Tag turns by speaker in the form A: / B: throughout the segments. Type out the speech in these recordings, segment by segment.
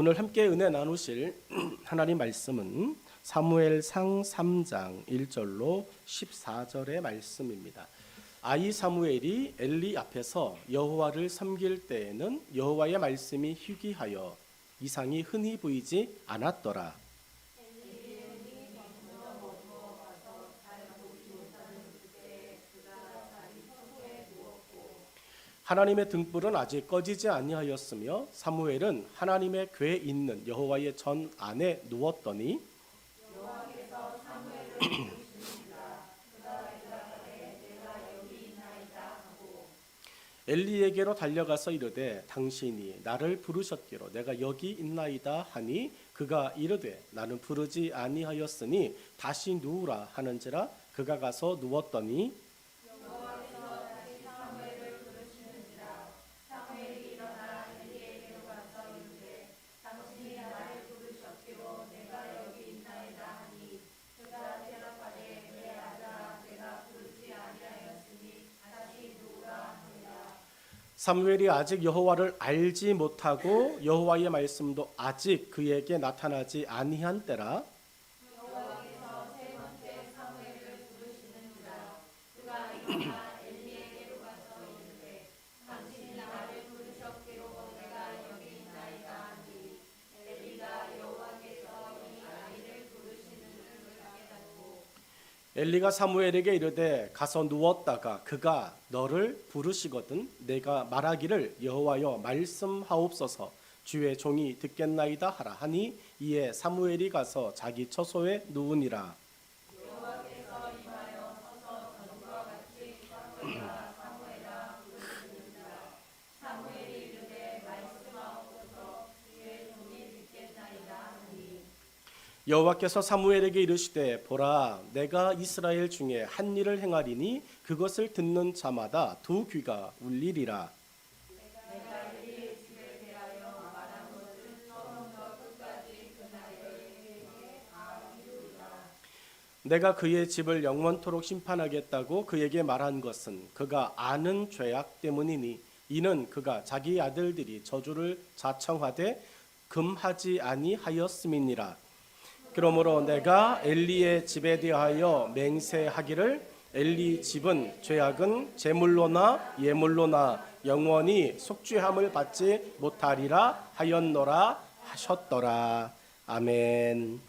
A: 오늘 함께 은혜 나누실 하나님 말씀은 사무엘상 3장 1절로 14절의 말씀입니다. 아이 사무엘이 엘리 앞에서 여호와를 섬길 때에는 여호와의 말씀이 희귀하여 이상이 흔히 보이지 않았더라. 하나님의 등불은 아직 꺼지지 아니하였으며 사무엘은 하나님의 궤에 있는 여호와의 전 안에 누웠더니 엘리에게로 달려가서 이르되 당신이 나를 부르셨기로 내가 여기 있나이다 하니 그가 이르되 나는 부르지 아니하였으니 다시 누우라 하는지라 그가 가서 누웠더니 사무엘이 아직 여호와를 알지 못하고 여호와의 말씀도 아직 그에게 나타나지 아니한 때라. 엘리가 사무엘에게 이르되 가서 누웠다가 그가 너를 부르시거든 내가 말하기를 여호와여 말씀하옵소서 주의 종이 듣겠나이다 하라 하니 이에 사무엘이 가서 자기 처소에 누우니라. 여호와께서 사무엘에게 이르시되 보라 내가 이스라엘 중에 한 일을 행하리니 그것을 듣는 자마다 두 귀가 울리리라. 내가 그의 집을 영원토록 심판하겠다고 그에게 말한 것은 그가 아는 죄악 때문이니 이는 그가 자기 아들들이 저주를 자청하되 금하지 아니하였음이니라. 그러므로 내가 엘리의 집에 대하여 맹세하기를 엘리 집은 죄악은 제물로나 예물로나 영원히 속죄함을 받지 못하리라 하였노라 하셨더라. 아멘.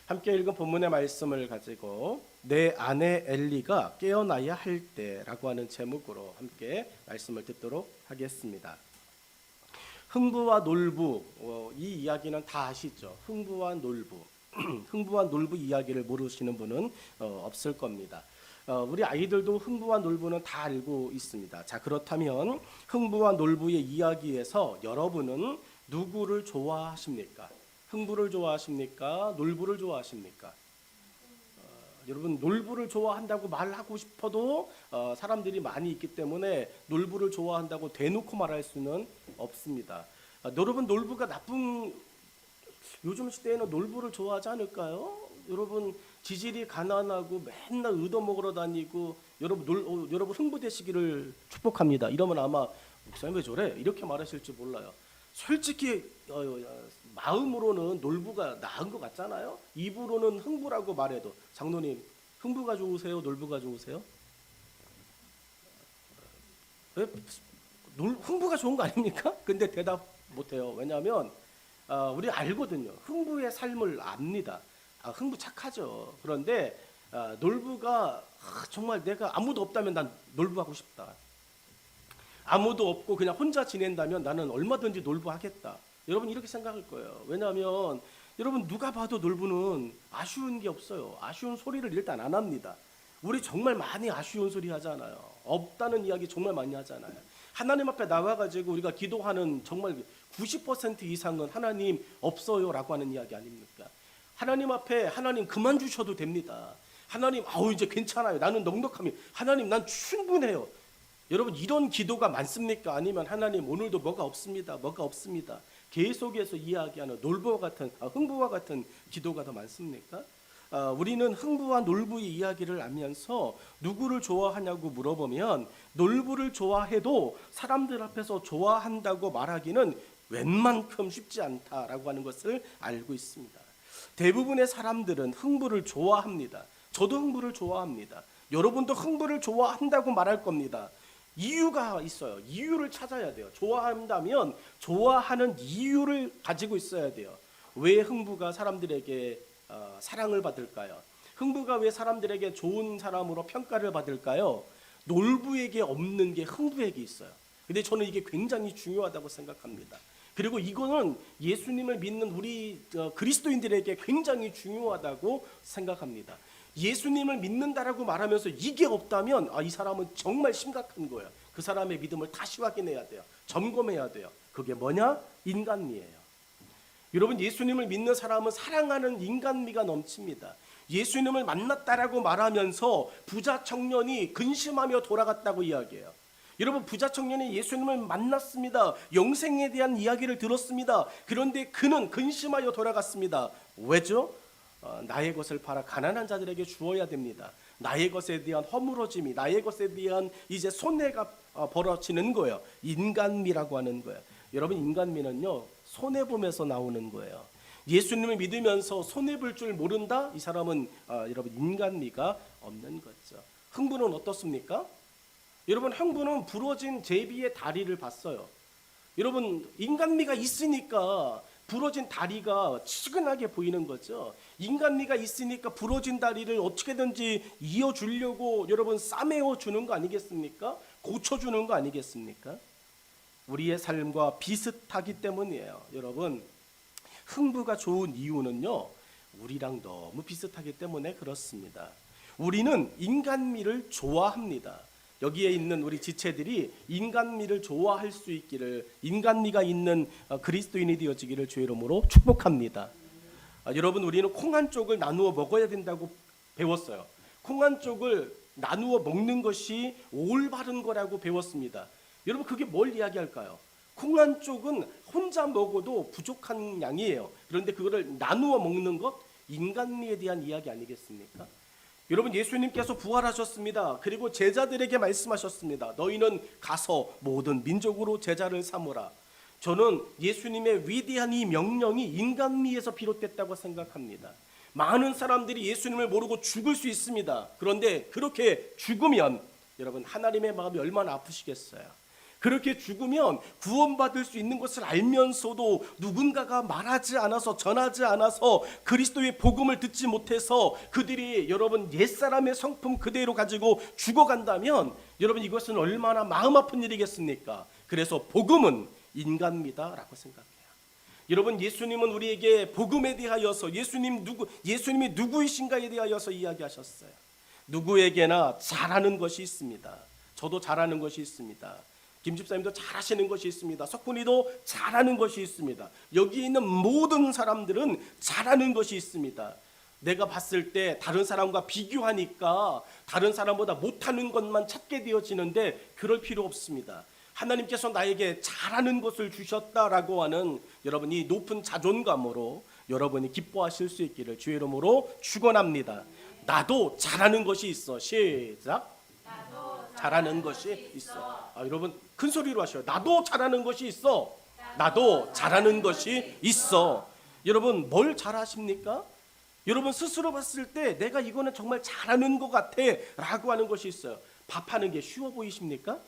A: 함께 읽은 본문의 말씀을 가지고 내 아내 엘리가 깨어나야 할 때라고 하는 제목으로 함께 말씀을 듣도록 하겠습니다. 흥부와 놀부, 이 이야기는 다 아시죠? 흥부와 놀부. 흥부와 놀부 이야기를 모르시는 분은 없을 겁니다. 우리 아이들도 흥부와 놀부는 다 알고 있습니다. 자, 그렇다면 흥부와 놀부의 이야기에서 여러분은 누구를 좋아하십니까? 흥부를 좋아하십니까? 놀부를 좋아하십니까? 여러분 놀부를 좋아한다고 말하고 싶어도 사람들이 많이 있기 때문에 놀부를 좋아한다고 대놓고 말할 수는 없습니다. 여러분 놀부가 요즘 시대에는 놀부를 좋아하지 않을까요? 여러분 지질이 가난하고 맨날 얻어먹으러 다니고 여러분 흥부되시기를 축복합니다. 이러면 아마 목사님 왜 저래? 이렇게 말하실지 몰라요. 솔직히 마음으로는 놀부가 나은 것 같잖아요. 입으로는 흥부라고 말해도 장로님 흥부가 좋으세요? 놀부가 좋으세요? 흥부가 좋은 거 아닙니까? 근데 대답 못해요. 왜냐하면 우리 알거든요. 흥부의 삶을 압니다. 흥부 착하죠. 그런데 놀부가 정말 내가 아무도 없다면 난 놀부하고 싶다. 아무도 없고 그냥 혼자 지낸다면 나는 얼마든지 놀부하겠다. 여러분 이렇게 생각할 거예요. 왜냐하면 여러분 누가 봐도 놀부는 아쉬운 게 없어요. 아쉬운 소리를 일단 안 합니다. 우리 정말 많이 아쉬운 소리 하잖아요. 없다는 이야기 정말 많이 하잖아요. 하나님 앞에 나와가지고 우리가 기도하는 정말 90% 이상은 하나님 없어요라고 하는 이야기 아닙니까? 하나님 앞에 하나님 그만 주셔도 됩니다. 하나님 이제 괜찮아요. 나는 넉넉합니다. 하나님 난 충분해요. 여러분 이런 기도가 많습니까? 아니면 하나님 오늘도 뭐가 없습니다. 뭐가 없습니다. 계속해서 이야기하는 흥부와 같은 기도가 더 많습니까? 우리는 흥부와 놀부의 이야기를 하면서 누구를 좋아하냐고 물어보면 놀부를 좋아해도 사람들 앞에서 좋아한다고 말하기는 웬만큼 쉽지 않다라고 하는 것을 알고 있습니다. 대부분의 사람들은 흥부를 좋아합니다. 저도 흥부를 좋아합니다. 여러분도 흥부를 좋아한다고 말할 겁니다. 이유가 있어요. 이유를 찾아야 돼요. 좋아한다면 좋아하는 이유를 가지고 있어야 돼요. 왜 흥부가 사람들에게 사랑을 받을까요? 흥부가 왜 사람들에게 좋은 사람으로 평가를 받을까요? 놀부에게 없는 게 흥부에게 있어요. 근데 저는 이게 굉장히 중요하다고 생각합니다. 그리고 이거는 예수님을 믿는 우리 그리스도인들에게 굉장히 중요하다고 생각합니다. 예수님을 믿는다라고 말하면서 이게 없다면 이 사람은 정말 심각한 거예요. 그 사람의 믿음을 다시 확인해야 돼요. 점검해야 돼요. 그게 뭐냐? 인간미예요. 여러분, 예수님을 믿는 사람은 사랑하는 인간미가 넘칩니다. 예수님을 만났다라고 말하면서 부자 청년이 근심하며 돌아갔다고 이야기해요. 여러분, 부자 청년이 예수님을 만났습니다. 영생에 대한 이야기를 들었습니다. 그런데 그는 근심하여 돌아갔습니다. 왜죠? 나의 것을 팔아 가난한 자들에게 주어야 됩니다. 나의 것에 대한 허물어짐이, 나의 것에 대한 이제 손해가 벌어지는 거예요. 인간미라고 하는 거예요. 여러분, 인간미는요, 손해보면서 나오는 거예요. 예수님을 믿으면서 손해볼 줄 모른다? 이 사람은 여러분, 인간미가 없는 거죠. 흥부는 어떻습니까? 여러분, 흥부는 부러진 제비의 다리를 봤어요. 여러분, 인간미가 있으니까 부러진 다리가 치근하게 보이는 거죠. 인간미가 있으니까 부러진 다리를 어떻게든지 이어주려고 여러분 싸매어 주는 거 아니겠습니까? 고쳐주는 거 아니겠습니까? 우리의 삶과 비슷하기 때문이에요. 여러분, 흥부가 좋은 이유는요, 우리랑 너무 비슷하기 때문에 그렇습니다. 우리는 인간미를 좋아합니다. 여기에 있는 우리 지체들이 인간미를 좋아할 수 있기를, 인간미가 있는 그리스도인이 되어지기를 주의 이름으로 축복합니다. 여러분, 우리는 콩 한 쪽을 나누어 먹어야 된다고 배웠어요. 콩 한 쪽을 나누어 먹는 것이 올바른 거라고 배웠습니다. 여러분, 그게 뭘 이야기할까요? 콩 한 쪽은 혼자 먹어도 부족한 양이에요. 그런데 그거를 나누어 먹는 것, 인간미에 대한 이야기 아니겠습니까? 여러분, 예수님께서 부활하셨습니다. 그리고 제자들에게 말씀하셨습니다. 너희는 가서 모든 민족으로 제자를 삼으라. 저는 예수님의 위대한 이 명령이 인간미에서 비롯됐다고 생각합니다. 많은 사람들이 예수님을 모르고 죽을 수 있습니다. 그런데 그렇게 죽으면 여러분, 하나님의 마음이 얼마나 아프시겠어요. 그렇게 죽으면 구원받을 수 있는 것을 알면서도 누군가가 말하지 않아서, 전하지 않아서, 그리스도의 복음을 듣지 못해서 그들이 여러분 옛사람의 성품 그대로 가지고 죽어간다면 여러분, 이것은 얼마나 마음 아픈 일이겠습니까? 그래서 복음은 인간미다라고 생각해요. 여러분, 예수님은 우리에게 복음에 대하여서 예수님이 누구이신가에 대하여서 이야기하셨어요. 누구에게나 잘하는 것이 있습니다. 저도 잘하는 것이 있습니다. 김 집사님도 잘하시는 것이 있습니다. 석훈이도 잘하는 것이 있습니다. 여기 있는 모든 사람들은 잘하는 것이 있습니다. 내가 봤을 때 다른 사람과 비교하니까 다른 사람보다 못하는 것만 찾게 되어지는데 그럴 필요 없습니다. 하나님께서 나에게 잘하는 것을 주셨다라고 하는 여러분 이 높은 자존감으로 여러분이 기뻐하실 수 있기를 주의 이름으로 축원합니다. 나도 잘하는 것이 있어. 시작. 잘하는 것이 있어. 여러분 큰 소리로 하셔요. 나도 잘하는 것이 있어. 나도 잘하는 것이 있어. 여러분 뭘 잘하십니까? 여러분 스스로 봤을 때 내가 이거는 정말 잘하는 것 같아 라고 하는 것이 있어요. 밥하는 게 쉬워 보이십니까?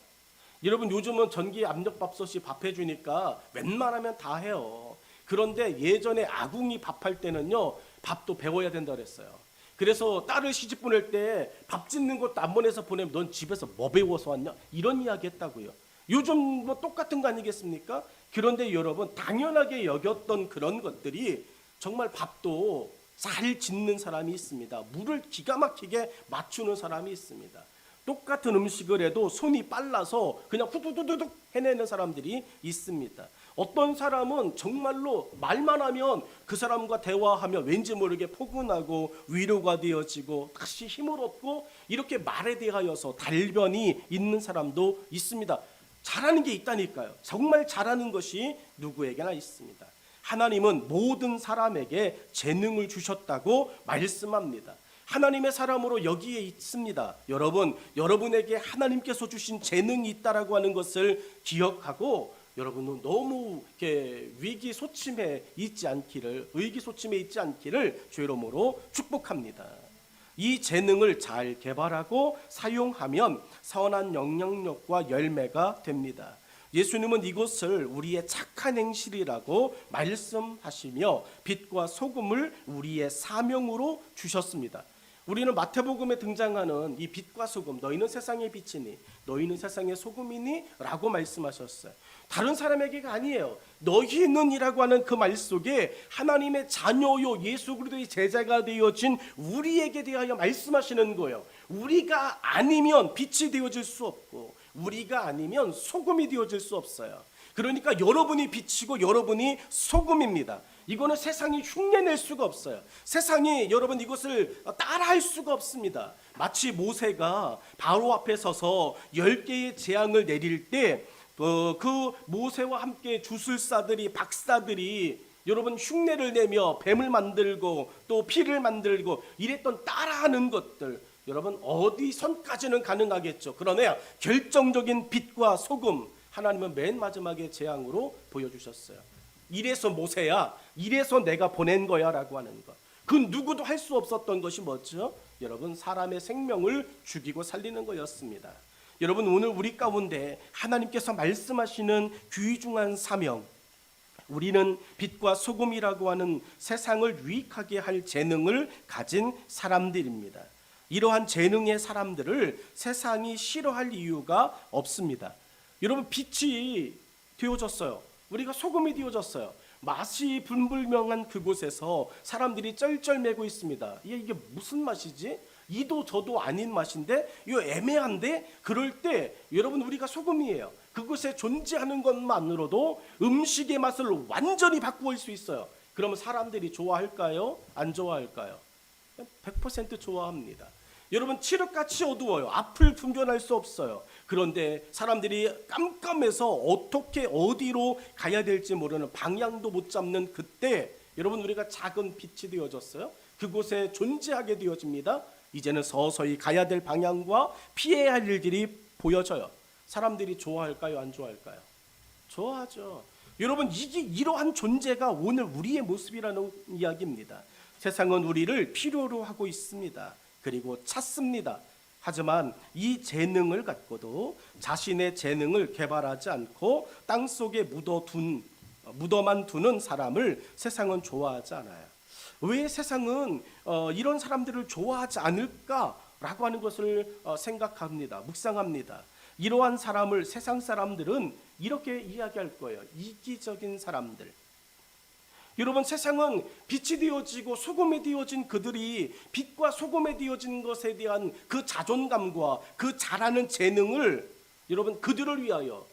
A: 여러분 요즘은 전기 압력밥솥이 밥 해주니까 웬만하면 다 해요. 그런데 예전에 아궁이 밥할 때는요, 밥도 배워야 된다 그랬어요. 그래서 딸을 시집 보낼 때 밥 짓는 것도 안 보내서 보내면 넌 집에서 뭐 배워서 왔냐? 이런 이야기 했다고요. 요즘 뭐 똑같은 거 아니겠습니까? 그런데 여러분 당연하게 여겼던 그런 것들이 정말 밥도 잘 짓는 사람이 있습니다. 물을 기가 막히게 맞추는 사람이 있습니다. 똑같은 음식을 해도 손이 빨라서 그냥 후두두둑 해내는 사람들이 있습니다. 어떤 사람은 정말로 말만 하면 그 사람과 대화하면 왠지 모르게 포근하고 위로가 되어지고 다시 힘을 얻고 이렇게 말에 대하여서 달변이 있는 사람도 있습니다. 잘하는 게 있다니까요. 정말 잘하는 것이 누구에게나 있습니다. 하나님은 모든 사람에게 재능을 주셨다고 말씀합니다. 하나님의 사람으로 여기에 있습니다. 여러분, 여러분에게 하나님께서 주신 재능이 있다라고 하는 것을 기억하고 여러분은 너무 이렇게 의기소침해 있지 않기를 주 이름으로 축복합니다. 이 재능을 잘 개발하고 사용하면 선한 영향력과 열매가 됩니다. 예수님은 이것을 우리의 착한 행실이라고 말씀하시며 빛과 소금을 우리의 사명으로 주셨습니다. 우리는 마태복음에 등장하는 이 빛과 소금, 너희는 세상의 빛이니 너희는 세상의 소금이니 라고 말씀하셨어요. 다른 사람에게가 아니에요. 너희는이라고 하는 그 말 속에 하나님의 자녀요 예수 그리스도의 제자가 되어진 우리에게 대하여 말씀하시는 거예요. 우리가 아니면 빛이 되어질 수 없고 우리가 아니면 소금이 되어질 수 없어요. 그러니까 여러분이 빛이고 여러분이 소금입니다. 이거는 세상이 흉내낼 수가 없어요. 세상이 여러분 이것을 따라할 수가 없습니다. 마치 모세가 바로 앞에 서서 10개의 재앙을 내릴 때 그 모세와 함께 주술사들이 박사들이 여러분 흉내를 내며 뱀을 만들고 또 피를 만들고 이랬던 따라하는 것들, 여러분 어디 선까지는 가능하겠죠. 그러나 결정적인 빛과 소금, 하나님은 맨 마지막에 재앙으로 보여주셨어요. 이래서 모세야, 이래서 내가 보낸 거야 라고 하는 것. 그 누구도 할 수 없었던 것이 뭐죠? 여러분 사람의 생명을 죽이고 살리는 거였습니다. 여러분 오늘 우리 가운데 하나님께서 말씀하시는 귀중한 사명, 우리는 빛과 소금이라고 하는 세상을 유익하게 할 재능을 가진 사람들입니다. 이러한 재능의 사람들을 세상이 싫어할 이유가 없습니다. 여러분 빛이 되어졌어요. 우리가 소금이 되어졌어요. 맛이 불분명한 그곳에서 사람들이 쩔쩔매고 있습니다. 이게 무슨 맛이지? 이도 저도 아닌 맛인데 이거 애매한데? 그럴 때 여러분 우리가 소금이에요. 그곳에 존재하는 것만으로도 음식의 맛을 완전히 바꾸어 수 있어요. 그러면 사람들이 좋아할까요? 안 좋아할까요? 100% 좋아합니다. 여러분 칠흑같이 어두워요. 앞을 분별할 수 없어요. 그런데 사람들이 깜깜해서 어떻게 어디로 가야 될지 모르는, 방향도 못 잡는 그때 여러분 우리가 작은 빛이 되어졌어요. 그곳에 존재하게 되어집니다. 이제는 서서히 가야 될 방향과 피해야 할 일들이 보여져요. 사람들이 좋아할까요? 안 좋아할까요? 좋아하죠. 여러분 이러한 존재가 오늘 우리의 모습이라는 이야기입니다. 세상은 우리를 필요로 하고 있습니다. 그리고 찾습니다. 하지만 이 재능을 갖고도 자신의 재능을 개발하지 않고 땅속에 묻어만 두는 사람을 세상은 좋아하지 않아요. 왜 세상은 이런 사람들을 좋아하지 않을까라고 하는 것을 생각합니다. 묵상합니다. 이러한 사람을 세상 사람들은 이렇게 이야기할 거예요. 이기적인 사람들. 여러분 세상은 빛이 되어지고 소금이 되어진 그들이 빛과 소금이 되어진 것에 대한 그 자존감과 그 잘하는 재능을 여러분 그들을 위하여,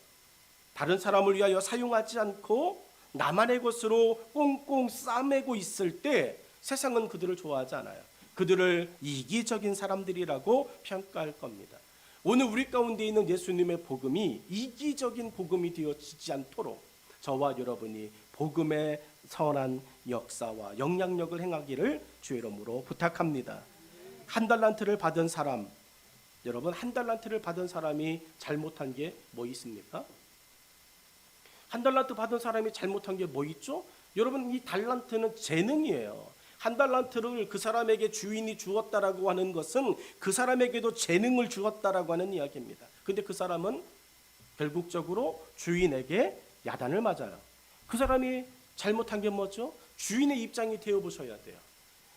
A: 다른 사람을 위하여 사용하지 않고 나만의 것으로 꽁꽁 싸매고 있을 때 세상은 그들을 좋아하지 않아요. 그들을 이기적인 사람들이라고 평가할 겁니다. 오늘 우리 가운데 있는 예수님의 복음이 이기적인 복음이 되어지지 않도록 저와 여러분이 복음의 선한 역사와 영향력을 행하기를 주의 이름으로 부탁합니다. 한 달란트를 받은 사람, 여러분 한 달란트를 받은 사람이 잘못한 게 뭐 있습니까? 한 달란트 받은 사람이 잘못한 게 뭐 있죠? 여러분 이 달란트는 재능이에요. 한 달란트를 그 사람에게 주인이 주었다라고 하는 것은 그 사람에게도 재능을 주었다라고 하는 이야기입니다. 근데 그 사람은 결국적으로 주인에게 야단을 맞아요. 그 사람이 잘못한 게 뭐죠? 주인의 입장이 되어보셔야 돼요.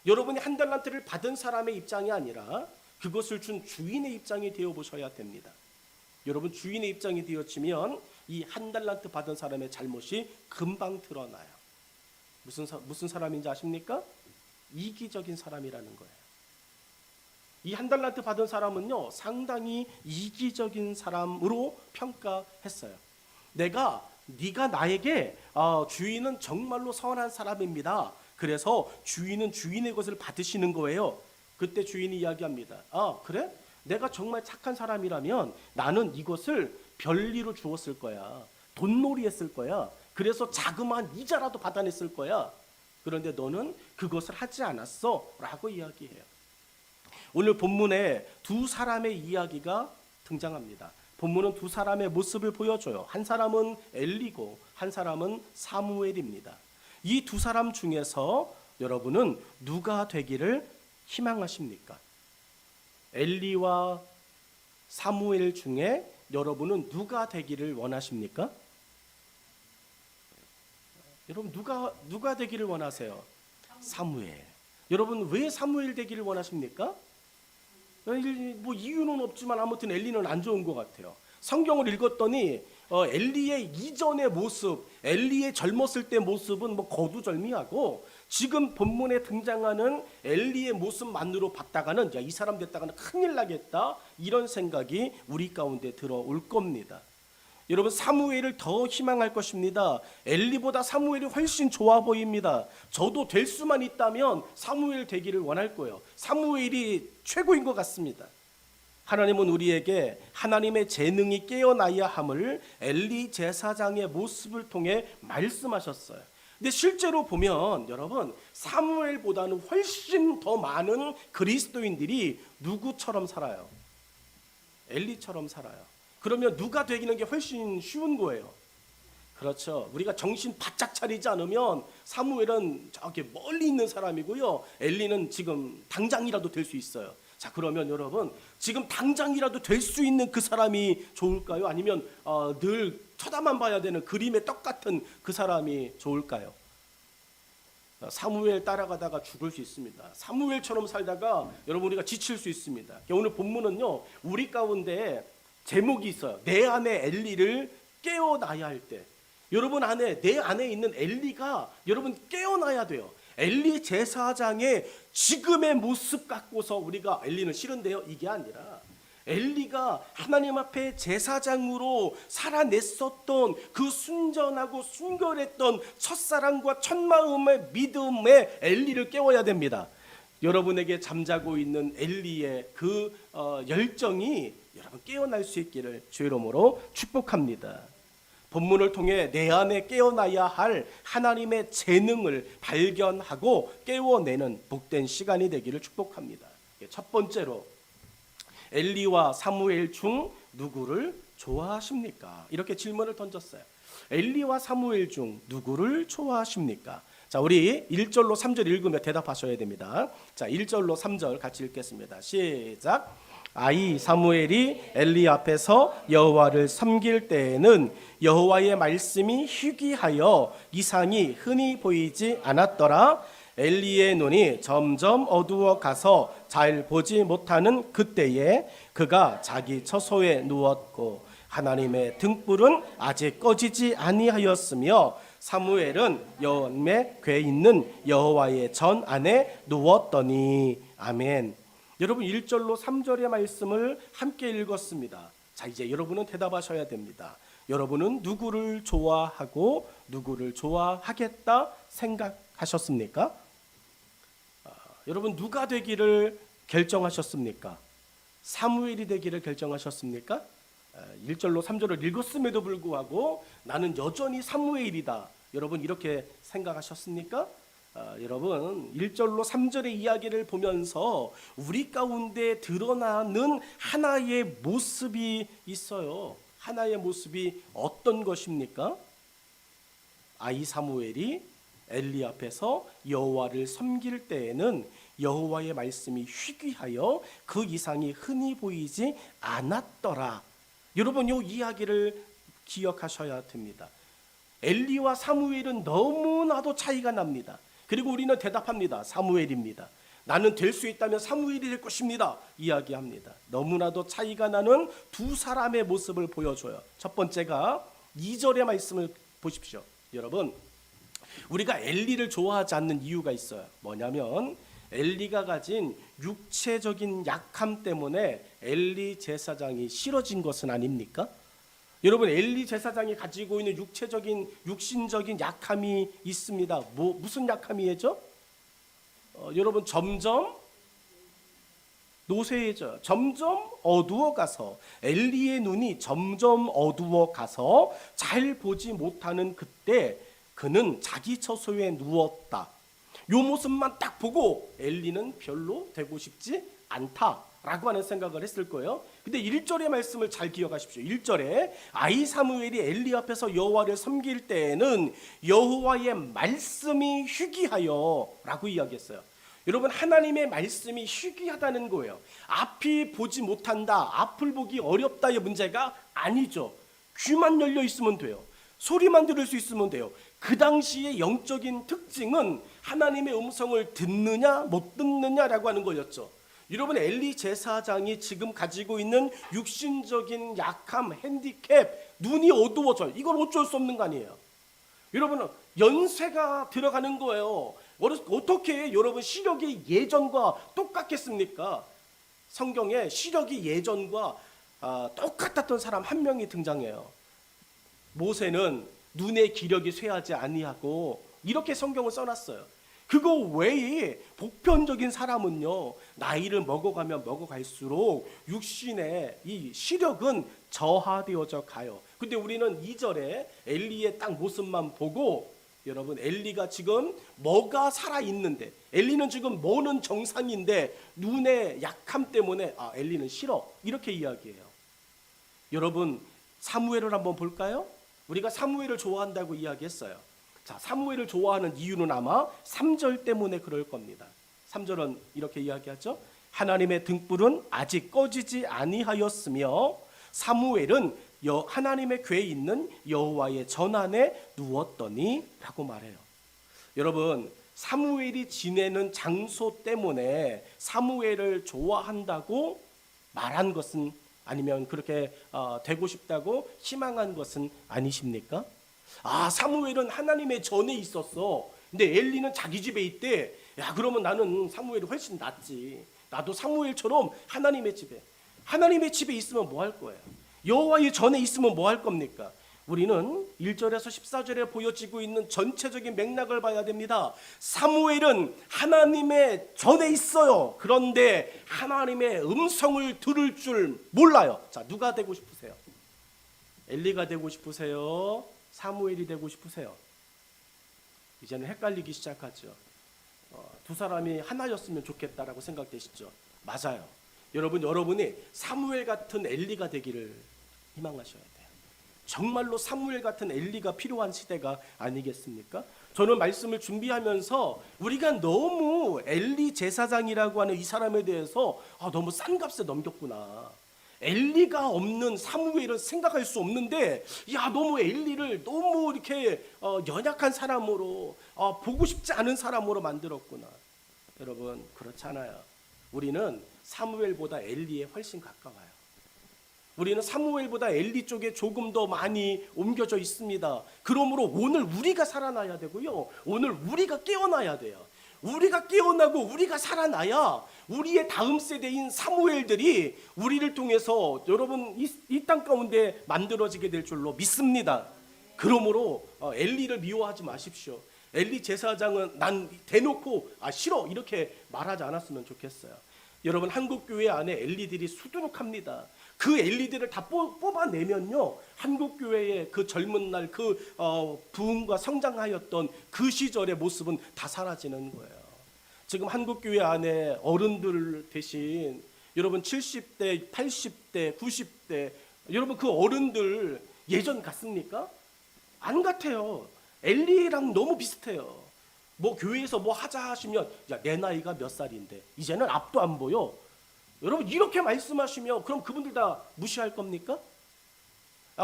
A: 여러분이 한 달란트를 받은 사람의 입장이 아니라 그것을 준 주인의 입장이 되어보셔야 됩니다. 여러분 주인의 입장이 되어지면 이 한 달란트 받은 사람의 잘못이 금방 드러나요. 무슨 사람인지 아십니까? 이기적인 사람이라는 거예요. 이 한 달란트 받은 사람은요 상당히 이기적인 사람으로 평가했어요. 네가 나에게 주인은 정말로 선한 사람입니다. 그래서 주인은 주인의 것을 받으시는 거예요. 그때 주인이 이야기합니다. 그래? 내가 정말 착한 사람이라면 나는 이것을 별리로 주었을 거야. 돈놀이 했을 거야. 그래서 자그마한 이자라도 받아냈을 거야. 그런데 너는 그것을 하지 않았어 라고 이야기해요. 오늘 본문에 두 사람의 이야기가 등장합니다. 본문은 두 사람의 모습을 보여줘요. 한 사람은 엘리고 한 사람은 사무엘입니다. 이 두 사람 중에서 여러분은 누가 되기를 희망하십니까? 엘리와 사무엘 중에 여러분은 누가 되기를 원하십니까? 여러분 누가 되기를 원하세요? 사무엘. 여러분 왜 사무엘 되기를 원하십니까? 뭐 이유는 없지만 아무튼 엘리는 안 좋은 것 같아요. 성경을 읽었더니 엘리의 이전의 모습, 엘리의 젊었을 때 모습은 뭐 거두절미하고 지금 본문에 등장하는 엘리의 모습만으로 봤다가는 야, 이 사람 됐다가는 큰일 나겠다 이런 생각이 우리 가운데 들어올 겁니다. 여러분 사무엘을 더 희망할 것입니다. 엘리보다 사무엘이 훨씬 좋아 보입니다. 저도 될 수만 있다면 사무엘 되기를 원할 거예요. 사무엘이 최고인 것 같습니다. 하나님은 우리에게 하나님의 재능이 깨어나야 함을 엘리 제사장의 모습을 통해 말씀하셨어요. 근데 실제로 보면 여러분 사무엘보다는 훨씬 더 많은 그리스도인들이 누구처럼 살아요? 엘리처럼 살아요. 그러면 누가 되기는 게 훨씬 쉬운 거예요. 그렇죠. 우리가 정신 바짝 차리지 않으면 사무엘은 저기 멀리 있는 사람이고요. 엘리는 지금 당장이라도 될 수 있어요. 자, 그러면 여러분 지금 당장이라도 될 수 있는 그 사람이 좋을까요? 아니면 늘 쳐다만 봐야 되는 그림의 떡 같은 그 사람이 좋을까요? 사무엘 따라가다가 죽을 수 있습니다. 사무엘처럼 살다가 여러분 우리가 지칠 수 있습니다. 오늘 본문은요 우리 가운데 제목이 있어요. 내 안에 엘리를 깨어나야 할 때. 여러분 안에 내 안에 있는 엘리가 여러분 깨어나야 돼요. 엘리 제사장의 지금의 모습 갖고서 우리가 엘리는 싫은데요 이게 아니라 엘리가 하나님 앞에 제사장으로 살아냈었던 그 순전하고 순결했던 첫사랑과 첫마음의 믿음의 엘리를 깨워야 됩니다. 여러분에게 잠자고 있는 엘리의 그 열정이 여러분 깨어날 수 있기를 주의 이름으로 축복합니다. 본문을 통해 내 안에 깨어나야 할 하나님의 재능을 발견하고 깨워내는 복된 시간이 되기를 축복합니다. 첫 번째로 엘리와 사무엘 중 누구를 좋아하십니까? 이렇게 질문을 던졌어요. 엘리와 사무엘 중 누구를 좋아하십니까? 자, 우리 1절로 3절 읽으며 대답하셔야 됩니다. 자, 1절로 3절 같이 읽겠습니다. 시작. 아이 사무엘이 엘리 앞에서 여호와를 섬길 때에는 여호와의 말씀이 희귀하여 이상이 흔히 보이지 않았더라. 엘리의 눈이 점점 어두워 가서 잘 보지 못하는 그때에 그가 자기 처소에 누웠고 하나님의 등불은 아직 꺼지지 아니하였으며 사무엘은 연매 궤 있는 여호와의 전 안에 누웠더니. 아멘. 여러분 1절로 3절의 말씀을 함께 읽었습니다. 자, 이제 여러분은 대답하셔야 됩니다. 여러분은 누구를 좋아하고 누구를 좋아하겠다 생각하셨습니까? 여러분 누가 되기를 결정하셨습니까? 사무엘이 되기를 결정하셨습니까? 1절로 3절을 읽었음에도 불구하고 나는 여전히 사무엘이다. 여러분 이렇게 생각하셨습니까? 여러분 1절로 3절의 이야기를 보면서 우리 가운데 드러나는 하나의 모습이 있어요. 하나의 모습이 어떤 것입니까? 아이 사무엘이 엘리 앞에서 여호와를 섬길 때에는 여호와의 말씀이 희귀하여 그 이상이 흔히 보이지 않았더라. 여러분 이 이야기를 기억하셔야 됩니다. 엘리와 사무엘은 너무나도 차이가 납니다. 그리고 우리는 대답합니다. 사무엘입니다. 나는 될 수 있다면 사무엘이 될 것입니다. 이야기합니다. 너무나도 차이가 나는 두 사람의 모습을 보여줘요. 첫 번째가 2절의 말씀을 보십시오. 여러분 우리가 엘리를 좋아하지 않는 이유가 있어요. 뭐냐면 엘리가 가진 육체적인 약함 때문에 엘리 제사장이 싫어진 것은 아닙니까? 여러분 엘리 제사장이 가지고 있는 육신적인 약함이 있습니다. 무슨 약함이죠? 여러분 점점 노쇠해져요. 점점 어두워가서 엘리의 눈이 점점 어두워가서 잘 보지 못하는 그때 그는 자기 처소에 누웠다. 요 모습만 딱 보고 엘리는 별로 되고 싶지 않다라고 하는 생각을 했을 거예요. 근데 1절의 말씀을 잘 기억하십시오. 1절에 아이 사무엘이 엘리 앞에서 여호와를 섬길 때에는 여호와의 말씀이 희귀하여 라고 이야기했어요. 여러분, 하나님의 말씀이 희귀하다는 거예요. 앞이 보지 못한다, 앞을 보기 어렵다의 문제가 아니죠. 귀만 열려 있으면 돼요. 소리만 들을 수 있으면 돼요. 그 당시의 영적인 특징은 하나님의 음성을 듣느냐 못 듣느냐라고 하는 거였죠. 여러분, 엘리 제사장이 지금 가지고 있는 육신적인 약함, 핸디캡, 눈이 어두워져요. 이건 어쩔 수 없는 거 아니에요. 여러분, 연세가 들어가는 거예요. 어떻게 여러분 시력이 예전과 똑같겠습니까? 성경에 시력이 예전과 똑같았던 사람 한 명이 등장해요. 모세는 눈의 기력이 쇠하지 아니하고, 이렇게 성경을 써놨어요. 그거 외에 보편적인 사람은요, 나이를 먹어가면 먹어갈수록 육신의 이 시력은 저하되어져 가요. 근데 우리는 2절에 엘리의 딱 모습만 보고, 여러분, 엘리가 지금 뭐가 살아있는데, 엘리는 지금 뭐는 정상인데 눈의 약함 때문에 엘리는 싫어, 이렇게 이야기해요. 여러분, 사무엘을 한번 볼까요? 우리가 사무엘을 좋아한다고 이야기했어요. 자, 사무엘을 좋아하는 이유는 아마 3절 때문에 그럴 겁니다. 3절은 이렇게 이야기하죠. 하나님의 등불은 아직 꺼지지 아니하였으며 사무엘은 하나님의 궤에 있는 여호와의 전안에 누웠더니 라고 말해요. 여러분, 사무엘이 지내는 장소 때문에 사무엘을 좋아한다고 말한 것은, 아니면 그렇게 되고 싶다고 희망한 것은 아니십니까? 사무엘은 하나님의 전에 있었어. 근데 엘리는 자기 집에 있대. 야, 그러면 나는 사무엘이 훨씬 낫지. 나도 사무엘처럼 하나님의 집에 있으면 뭐 할 거예요? 여호와의 전에 있으면 뭐 할 겁니까? 우리는 1절에서 14절에 보여지고 있는 전체적인 맥락을 봐야 됩니다. 사무엘은 하나님의 전에 있어요. 그런데 하나님의 음성을 들을 줄 몰라요. 자, 누가 되고 싶으세요? 엘리가 되고 싶으세요? 사무엘이 되고 싶으세요? 이제는 헷갈리기 시작하죠. 두 사람이 하나였으면 좋겠다라고 생각되시죠? 맞아요. 여러분이 사무엘 같은 엘리가 되기를 희망하셔야 돼요. 정말로 사무엘 같은 엘리가 필요한 시대가 아니겠습니까? 저는 말씀을 준비하면서 우리가 너무 엘리 제사장이라고 하는 이 사람에 대해서 너무 싼 값에 넘겼구나. 엘리가 없는 사무엘은 생각할 수 없는데, 너무 엘리를 너무 이렇게 연약한 사람으로, 보고 싶지 않은 사람으로 만들었구나. 여러분, 그렇잖아요. 우리는 사무엘보다 엘리에 훨씬 가까워요. 우리는 사무엘보다 엘리 쪽에 조금 더 많이 옮겨져 있습니다. 그러므로 오늘 우리가 살아나야 되고요, 오늘 우리가 깨어나야 돼요. 우리가 깨어나고 우리가 살아나야 우리의 다음 세대인 사무엘들이 우리를 통해서 여러분 이 땅 가운데 만들어지게 될 줄로 믿습니다. 그러므로 엘리를 미워하지 마십시오. 엘리 제사장은 난 대놓고 싫어 이렇게 말하지 않았으면 좋겠어요. 여러분, 한국교회 안에 엘리들이 수두룩합니다. 그 엘리들을 다 뽑아내면요, 한국교회의 그 젊은 날 그 부흥과 성장하였던 그 시절의 모습은 다 사라지는 거예요. 지금 한국교회 안에 어른들 대신 여러분 70대, 80대, 90대, 여러분 그 어른들 예전 같습니까? 안 같아요. 엘리랑 너무 비슷해요. 뭐 교회에서 뭐 하자 하시면 내 나이가 몇 살인데 이제는 앞도 안 보여. 여러분, 이렇게 말씀하시면 그럼 그분들 다 무시할 겁니까?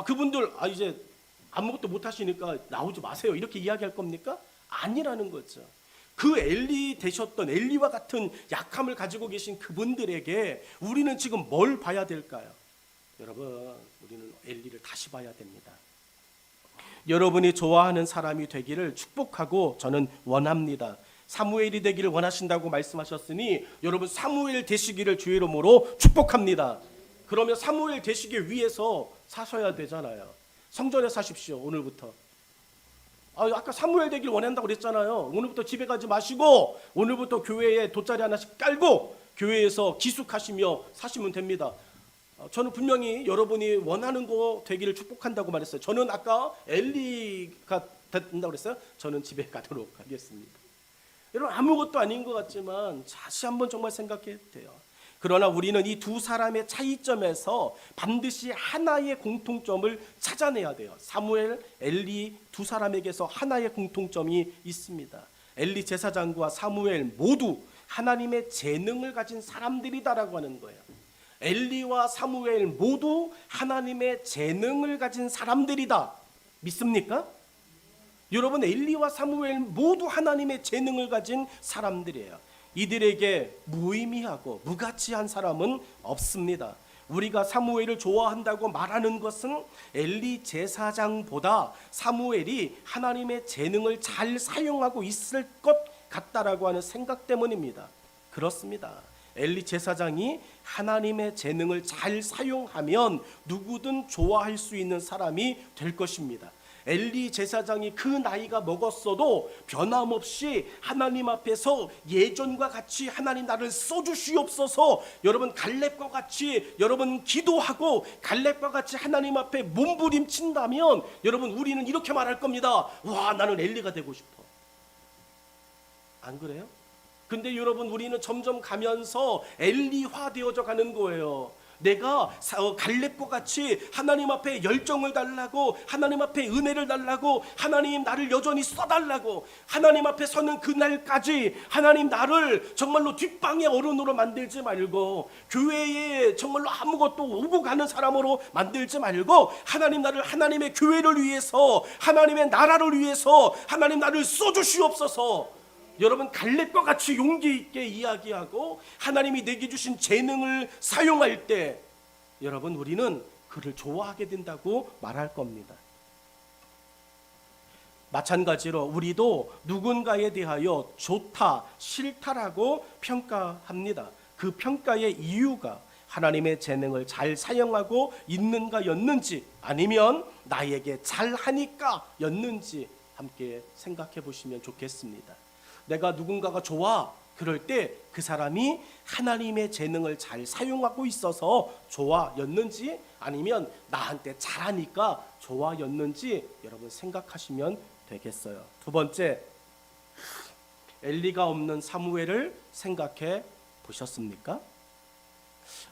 A: 그분들 이제 아무것도 못 하시니까 나오지 마세요 이렇게 이야기할 겁니까? 아니라는 거죠. 그 엘리 되셨던, 엘리와 같은 약함을 가지고 계신 그분들에게 우리는 지금 뭘 봐야 될까요? 여러분, 우리는 엘리를 다시 봐야 됩니다. 여러분이 좋아하는 사람이 되기를 축복하고 저는 원합니다. 사무엘이 되기를 원하신다고 말씀하셨으니 여러분 사무엘 되시기를 주의 이름으로 축복합니다. 그러면 사무엘 되시기 위해서 사셔야 되잖아요. 성전에 사십시오. 오늘부터. 아까 사무엘 되길 원한다고 그랬잖아요. 오늘부터 집에 가지 마시고 오늘부터 교회에 돗자리 하나씩 깔고 교회에서 기숙하시며 사시면 됩니다. 저는 분명히 여러분이 원하는 거 되기를 축복한다고 말했어요. 저는 아까 엘리가 된다고 그랬어요. 저는 집에 가도록 하겠습니다. 여러분, 아무것도 아닌 것 같지만 다시 한번 정말 생각해야 돼요. 그러나 우리는 이 두 사람의 차이점에서 반드시 하나의 공통점을 찾아내야 돼요. 사무엘, 엘리 두 사람에게서 하나의 공통점이 있습니다. 엘리 제사장과 사무엘 모두 하나님의 재능을 가진 사람들이다라고 하는 거예요. 엘리와 사무엘 모두 하나님의 재능을 가진 사람들이다. 믿습니까? 여러분, 엘리와 사무엘 모두 하나님의 재능을 가진 사람들이에요. 이들에게 무의미하고 무가치한 사람은 없습니다. 우리가 사무엘을 좋아한다고 말하는 것은 엘리 제사장보다 사무엘이 하나님의 재능을 잘 사용하고 있을 것 같다라고 하는 생각 때문입니다. 그렇습니다. 엘리 제사장이 하나님의 재능을 잘 사용하면 누구든 좋아할 수 있는 사람이 될 것입니다. 엘리 제사장이 그 나이가 먹었어도 변함없이 하나님 앞에서 예전과 같이 하나님 나를 써주시옵소서, 여러분 갈렙과 같이 여러분 기도하고 갈렙과 같이 하나님 앞에 몸부림친다면 여러분 우리는 이렇게 말할 겁니다. 와, 나는 엘리가 되고 싶어. 안 그래요? 근데 여러분, 우리는 점점 가면서 엘리화 되어져 가는 거예요. 내가 갈렙과 같이 하나님 앞에 열정을 달라고, 하나님 앞에 은혜를 달라고, 하나님 나를 여전히 써달라고, 하나님 앞에 서는 그날까지 하나님 나를 정말로 뒷방의 어른으로 만들지 말고, 교회에 정말로 아무것도 오고 가는 사람으로 만들지 말고, 하나님 나를 하나님의 교회를 위해서, 하나님의 나라를 위해서 하나님 나를 써주시옵소서. 여러분, 갈렙과 같이 용기 있게 이야기하고 하나님이 내게 주신 재능을 사용할 때 여러분, 우리는 그를 좋아하게 된다고 말할 겁니다. 마찬가지로 우리도 누군가에 대하여 좋다, 싫다라고 평가합니다. 그 평가의 이유가 하나님의 재능을 잘 사용하고 있는가였는지, 아니면 나에게 잘하니까였는지 함께 생각해 보시면 좋겠습니다. 내가 누군가가 좋아, 그럴 때 그 사람이 하나님의 재능을 잘 사용하고 있어서 좋아였는지, 아니면 나한테 잘하니까 좋아였는지 여러분 생각하시면 되겠어요. 두 번째, 엘리가 없는 사무엘을 생각해 보셨습니까?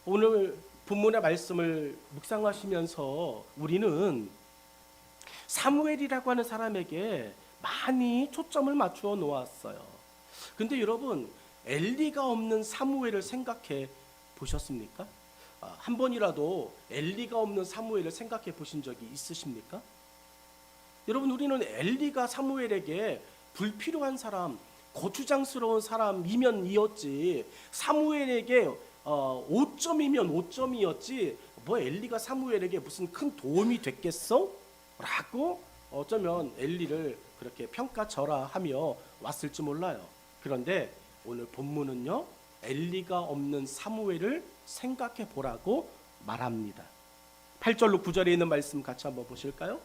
A: 오늘 본문의 말씀을 묵상하시면서 우리는 사무엘이라고 하는 사람에게 많이 초점을 맞추어 놓았어요. 근데 여러분, 엘리가 없는 사무엘을 생각해 보셨습니까? 한 번이라도 엘리가 없는 사무엘을 생각해 보신 적이 있으십니까? 여러분, 우리는 엘리가 사무엘에게 불필요한 사람, 고추장스러운 사람이면 이었지, 사무엘에게 5점이면 5점이었지 뭐 엘리가 사무엘에게 무슨 큰 도움이 됐겠어? 라고 어쩌면 엘리를 그렇게 평가절하하며 왔을지 몰라요. 그런데 오늘 본문은요, 엘리가 없는 사무엘을 생각해 보라고 말합니다. 8절로 9절에 있는 말씀 같이 한번 보실까요?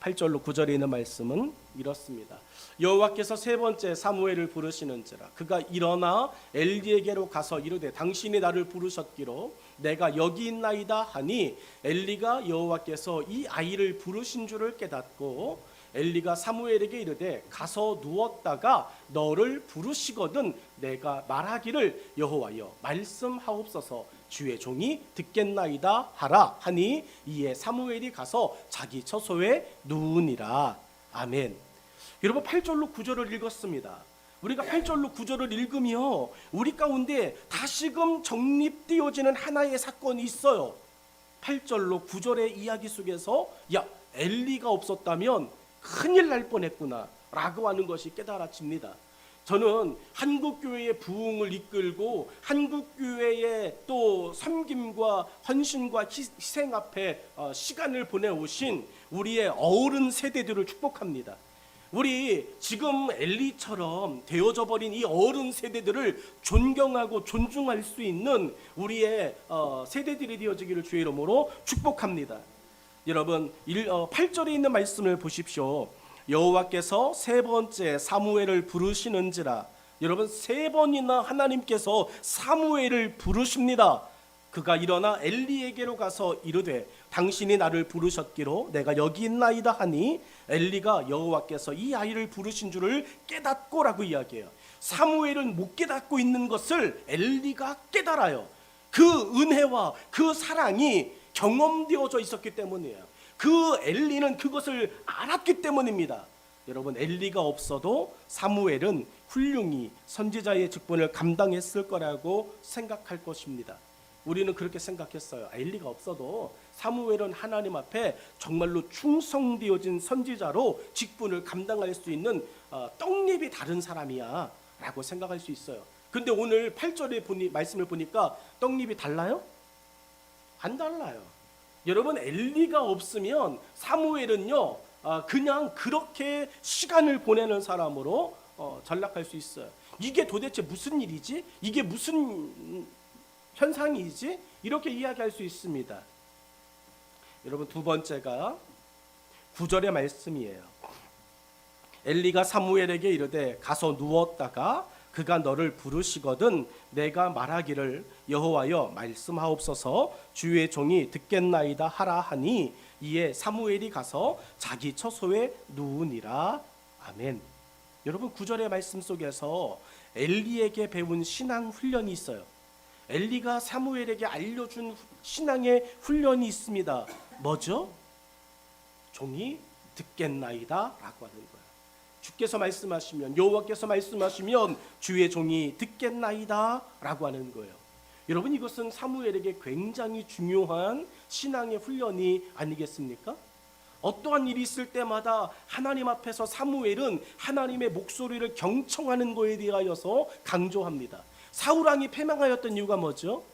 A: 8절로 9절에 있는 말씀은 이렇습니다. 여호와께서 세 번째 사무엘을 부르시는지라 그가 일어나 엘리에게로 가서 이르되 당신이 나를 부르셨기로 내가 여기 있나이다 하니 엘리가 여호와께서 이 아이를 부르신 줄을 깨닫고 엘리가 사무엘에게 이르되 가서 누웠다가 너를 부르시거든 내가 말하기를 여호와여 말씀하옵소서 주의 종이 듣겠나이다 하라 하니 이에 사무엘이 가서 자기 처소에 누우니라. 아멘. 여러분, 8절로 9절을 읽었습니다. 우리가 8절로 9절을 읽으며 우리 가운데 다시금 정립되어지는 하나의 사건이 있어요. 8절로 9절의 이야기 속에서 야, 엘리가 없었다면 큰일 날 뻔했구나 라고 하는 것이 깨달아집니다. 저는 한국교회의 부흥을 이끌고 한국교회의 또 섬김과 헌신과 희생 앞에 시간을 보내오신 우리의 어른 세대들을 축복합니다. 우리 지금 엘리처럼 되어져 버린 이 어른 세대들을 존경하고 존중할 수 있는 우리의 세대들이 되어지기를 주의 이름으로 축복합니다. 여러분, 8절에 있는 말씀을 보십시오. 여호와께서 세 번째 사무엘을 부르시는지라. 여러분, 세 번이나 하나님께서 사무엘을 부르십니다. 그가 일어나 엘리에게로 가서 이르되 당신이 나를 부르셨기로 내가 여기 있나이다 하니 엘리가 여호와께서 이 아이를 부르신 줄을 깨닫고라고 이야기해요. 사무엘은 못 깨닫고 있는 것을 엘리가 깨달아요. 그 은혜와 그 사랑이 경험되어져 있었기 때문이에요. 그 엘리는 그것을 알았기 때문입니다. 여러분, 엘리가 없어도 사무엘은 훌륭히 선지자의 직분을 감당했을 거라고 생각할 것입니다. 우리는 그렇게 생각했어요. 엘리가 없어도 사무엘은 하나님 앞에 정말로 충성되어진 선지자로 직분을 감당할 수 있는 떡잎이 다른 사람이야 라고 생각할 수 있어요. 근데 오늘 8절의 말씀을 보니까 떡잎이 달라요? 안 달라요. 여러분, 엘리가 없으면 사무엘은요 그냥 그렇게 시간을 보내는 사람으로 전락할 수 있어요. 이게 도대체 무슨 일이지? 이게 무슨 현상이지? 이렇게 이야기할 수 있습니다. 여러분, 두 번째가 9절의 말씀이에요. 엘리가 사무엘에게 이르되 가서 누웠다가 그가 너를 부르시거든 내가 말하기를 여호와여 말씀하옵소서 주의 종이 듣겠나이다 하라 하니 이에 사무엘이 가서 자기 처소에 누우니라. 아멘. 여러분, 9절의 말씀 속에서 엘리에게 배운 신앙 훈련이 있어요. 엘리가 사무엘에게 알려준 신앙의 훈련이 있습니다. 뭐죠? 종이 듣겠나이다 라고 하는 거예요. 주께서 말씀하시면, 여호와께서 말씀하시면 주의 종이 듣겠나이다 라고 하는 거예요. 여러분, 이것은 사무엘에게 굉장히 중요한 신앙의 훈련이 아니겠습니까? 어떠한 일이 있을 때마다 하나님 앞에서 사무엘은 하나님의 목소리를 경청하는 것에 대하여서 강조합니다. 사울왕이 패망하였던 이유가 뭐죠?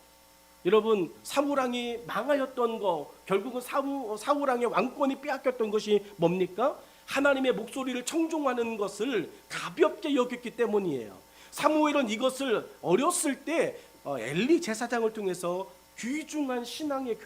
A: 여러분, 사울왕이 망하였던 거, 결국은 사울왕의 왕권이 빼앗겼던 것이 뭡니까? 하나님의 목소리를 청종하는 것을 가볍게 여겼기 때문이에요. 사무엘은 이것을 어렸을 때 엘리 제사장을 통해서 귀중한 신앙의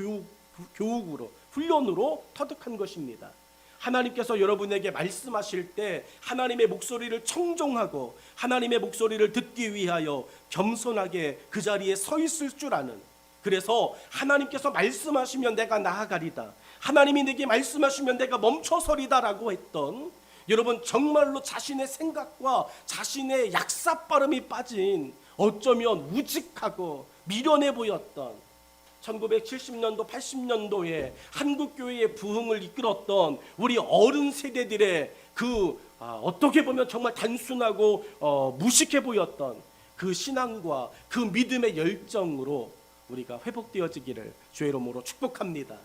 A: 교육으로, 훈련으로 터득한 것입니다. 하나님께서 여러분에게 말씀하실 때 하나님의 목소리를 청종하고 하나님의 목소리를 듣기 위하여 겸손하게 그 자리에 서 있을 줄 아는, 그래서 하나님께서 말씀하시면 내가 나아가리다, 하나님이 내게 말씀하시면 내가 멈춰서리다라고 했던, 여러분, 정말로 자신의 생각과 자신의 약삭빠름이 빠진, 어쩌면 우직하고 미련해 보였던 1970년도 80년도에 한국교회의 부흥을 이끌었던 우리 어른 세대들의 어떻게 보면 정말 단순하고 무식해 보였던 그 신앙과 그 믿음의 열정으로 우리가 회복되어지기를 주의 이름으로 축복합니다.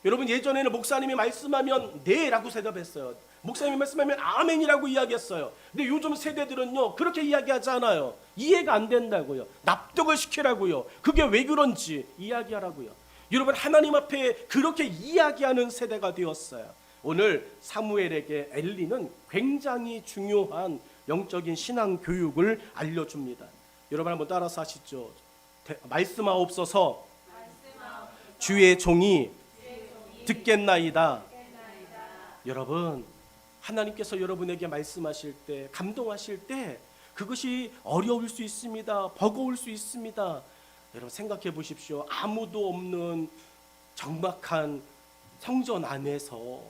A: 여러분, 예전에는 목사님이 말씀하면 네 라고 대답했어요. 목사님이 말씀하면 아멘이라고 이야기했어요. 근데 요즘 세대들은요 그렇게 이야기하지 않아요. 이해가 안 된다고요. 납득을 시키라고요. 그게 왜 그런지 이야기하라고요. 여러분, 하나님 앞에 그렇게 이야기하는 세대가 되었어요. 오늘 사무엘에게 엘리는 굉장히 중요한 영적인 신앙 교육을 알려줍니다. 여러분, 한번 따라서 하시죠. 말씀하옵소서 주의 종이 듣겠나이다. 여러분, 하나님께서 여러분에게 말씀하실 때, 감동하실 때 그것이 어려울 수 있습니다. 버거울 수 있습니다. 여러분, 생각해 보십시오. 아무도 없는 적막한 성전 안에서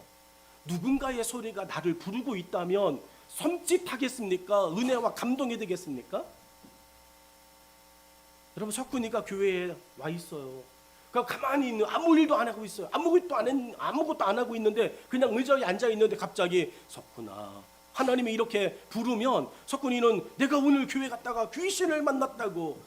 A: 누군가의 소리가 나를 부르고 있다면 섬찟하겠습니까? 은혜와 감동이 되겠습니까? 여러분, 석훈이가 교회에 와 있어요. 가만히 있는, 아무 일도 안 하고 있어요. 아무것도 안 하고 있는데 그냥 의자에 앉아 있는데 갑자기 석훈아, 하나님이 이렇게 부르면 석훈이는 내가 오늘 교회 갔다가 귀신을 만났다고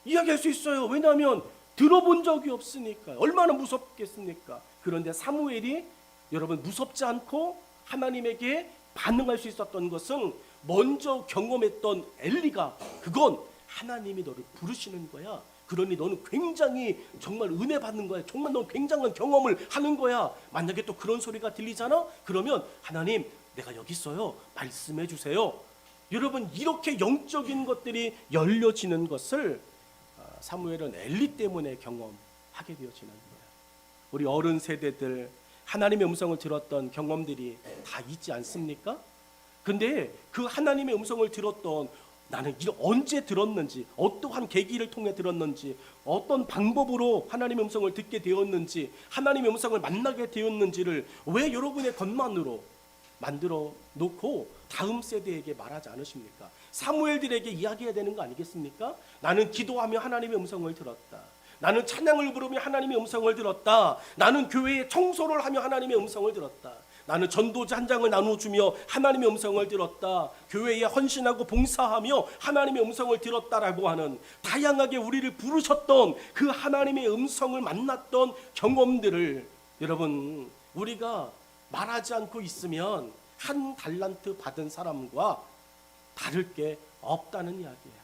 A: 이야기할 수 있어요. 왜냐하면 들어본 적이 없으니까. 얼마나 무섭겠습니까? 그런데 사무엘이 여러분 무섭지 않고 하나님에게 반응할 수 있었던 것은 먼저 경험했던 엘리가, 그건 하나님이 너를 부르시는 거야. 그러니 너는 굉장히 정말 은혜 받는 거야. 정말 너 굉장한 경험을 하는 거야. 만약에 또 그런 소리가 들리잖아? 그러면 하나님, 내가 여기 있어요. 말씀해 주세요. 여러분, 이렇게 영적인 것들이 열려지는 것을 사무엘은 엘리 때문에 경험하게 되어지는 거예요. 우리 어른 세대들 하나님의 음성을 들었던 경험들이 다 있지 않습니까? 근데 그 하나님의 음성을 들었던, 나는 언제 들었는지, 어떠한 계기를 통해 들었는지, 어떤 방법으로 하나님의 음성을 듣게 되었는지, 하나님의 음성을 만나게 되었는지를 왜 여러분의 것만으로, 만들어 놓고 다음 세대에게 말하지 않으십니까? 사무엘들에게 이야기해야 되는 거 아니겠습니까? 나는 기도하며 하나님의 음성을 들었다. 나는 찬양을 부르며 하나님의 음성을 들었다. 나는 교회에 청소를 하며 하나님의 음성을 들었다. 나는 전도지 한 장을 나눠주며 하나님의 음성을 들었다. 교회에 헌신하고 봉사하며 하나님의 음성을 들었다라고 하는 다양하게 우리를 부르셨던 그 하나님의 음성을 만났던 경험들을 여러분 우리가 말하지 않고 있으면 한 달란트 받은 사람과 다를 게 없다는 이야기예요.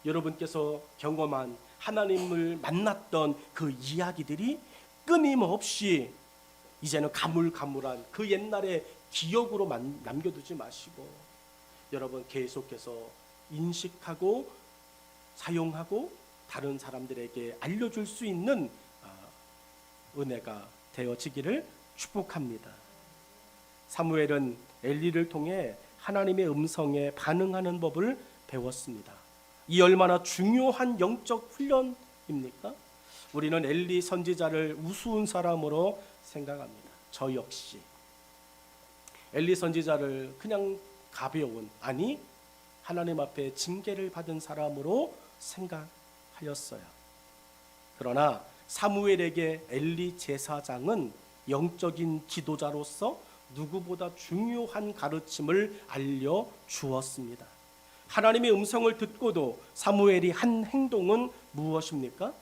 A: 여러분께서 경험한 하나님을 만났던 그 이야기들이 끊임없이 이제는 가물가물한 그 옛날의 기억으로 남겨두지 마시고 여러분 계속해서 인식하고 사용하고 다른 사람들에게 알려줄 수 있는 은혜가 되어지기를 축복합니다. 사무엘은 엘리를 통해 하나님의 음성에 반응하는 법을 배웠습니다. 이 얼마나 중요한 영적 훈련입니까? 우리는 엘리 선지자를 우스운 사람으로 생각합니다. 저 역시 엘리 선지자를 그냥 가벼운 아니 하나님 앞에 징계를 받은 사람으로 생각하였어요. 그러나 사무엘에게 엘리 제사장은 영적인 지도자로서 누구보다 중요한 가르침을 알려주었습니다. 하나님의 음성을 듣고도 사무엘이 한 행동은 무엇입니까?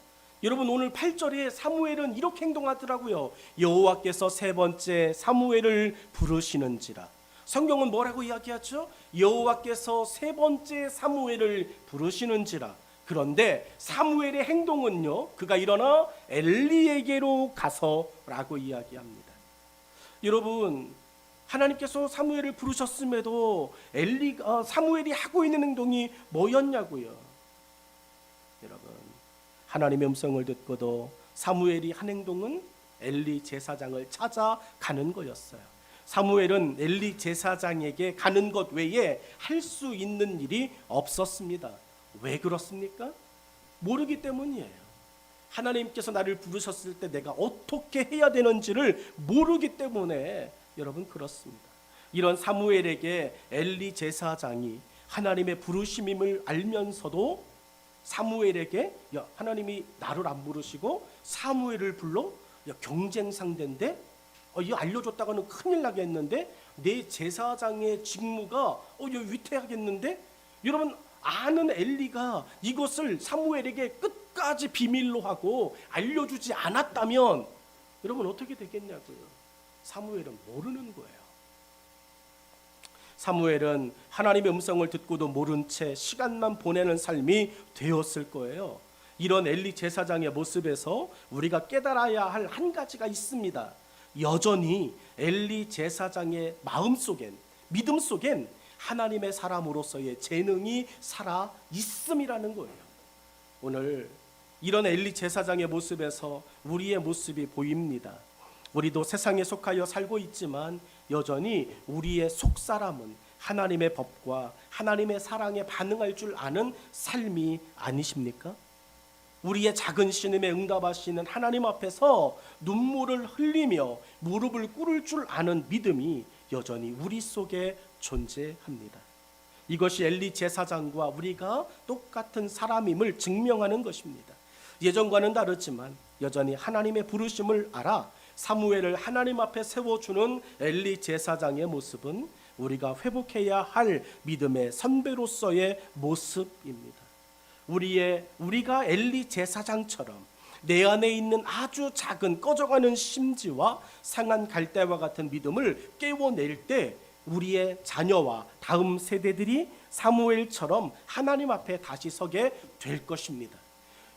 A: 여러분 오늘 8절에 사무엘은 이렇게 행동하더라고요. 여호와께서 세 번째 사무엘을 부르시는지라. 성경은 뭐라고 이야기하죠? 여호와께서 세 번째 사무엘을 부르시는지라. 그런데 사무엘의 행동은요, 그가 일어나 엘리에게로 가서라고 이야기합니다. 여러분 하나님께서 사무엘을 부르셨음에도 사무엘이 하고 있는 행동이 뭐였냐고요. 여러분 하나님의 음성을 듣고도 사무엘이 한 행동은 엘리 제사장을 찾아가는 거였어요. 사무엘은 엘리 제사장에게 가는 것 외에 할 수 있는 일이 없었습니다. 왜 그렇습니까? 모르기 때문이에요. 하나님께서 나를 부르셨을 때 내가 어떻게 해야 되는지를 모르기 때문에 여러분 그렇습니다. 이런 사무엘에게 엘리 제사장이 하나님의 부르심임을 알면서도 사무엘에게 야 하나님이 나를 안 부르시고 사무엘을 불러? 야 경쟁 상대인데 이거 알려줬다가는 큰일 나겠는데 내 제사장의 직무가 이거 위태하겠는데 여러분 아는 엘리가 이것을 사무엘에게 끝까지 비밀로 하고 알려주지 않았다면 여러분 어떻게 되겠냐고요. 사무엘은 모르는 거예요. 사무엘은 하나님의 음성을 듣고도 모른 채 시간만 보내는 삶이 되었을 거예요. 이런 엘리 제사장의 모습에서 우리가 깨달아야 할 한 가지가 있습니다. 여전히 엘리 제사장의 마음속엔 믿음 속엔 하나님의 사람으로서의 재능이 살아 있음이라는 거예요. 오늘 이런 엘리 제사장의 모습에서 우리의 모습이 보입니다. 우리도 세상에 속하여 살고 있지만 여전히 우리의 속사람은 하나님의 법과 하나님의 사랑에 반응할 줄 아는 삶이 아니십니까? 우리의 작은 신음에 응답하시는 하나님 앞에서 눈물을 흘리며 무릎을 꿇을 줄 아는 믿음이 여전히 우리 속에 존재합니다. 이것이 엘리 제사장과 우리가 똑같은 사람임을 증명하는 것입니다. 예전과는 다르지만 여전히 하나님의 부르심을 알아 사무엘을 하나님 앞에 세워주는 엘리 제사장의 모습은 우리가 회복해야 할 믿음의 선배로서의 모습입니다. 우리가 엘리 제사장처럼 내 안에 있는 아주 작은 꺼져가는 심지와 상한 갈대와 같은 믿음을 깨워낼 때 우리의 자녀와 다음 세대들이 사무엘처럼 하나님 앞에 다시 서게 될 것입니다.